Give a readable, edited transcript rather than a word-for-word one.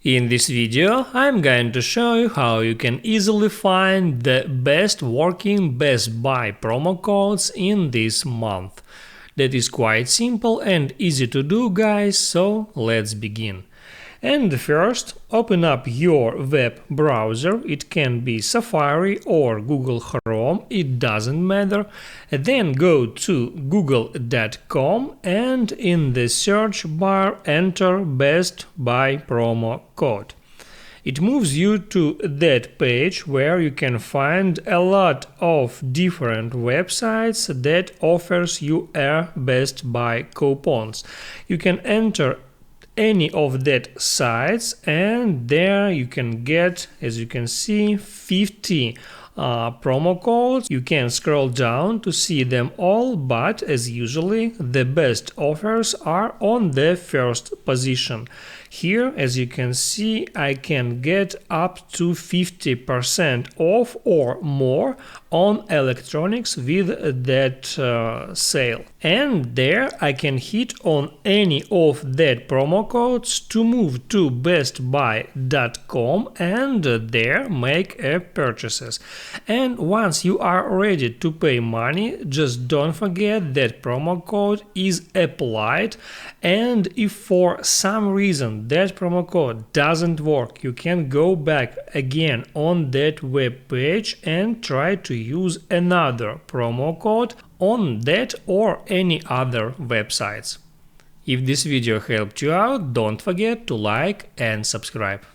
In this video, I'm going to show you how you can easily find the best working Best Buy promo codes in this month. That is quite simple and easy to do, guys, so let's begin. And first, open up your web browser. It can be Safari or Google Chrome, it doesn't matter. Then go to google.com and in the search bar enter Best Buy promo code. It moves you to that page where you can find a lot of different websites that offers you a Best Buy coupons. You can enter any of that sites and there you can get, as you can see, 50 promo codes. You can scroll down to see them all, but as usually the best offers are on the first position. Here, as you can see, I can get up to 50% off or more on electronics with that sale. And there I can hit on any of that promo codes to move to bestbuy.com and there make purchases. And once you are ready to pay money, just don't forget that promo code is applied, and if for some reason that promo code doesn't work, you can go back again on that web page and try to use another promo code on that or any other websites. If this video helped you out, don't forget to like and subscribe.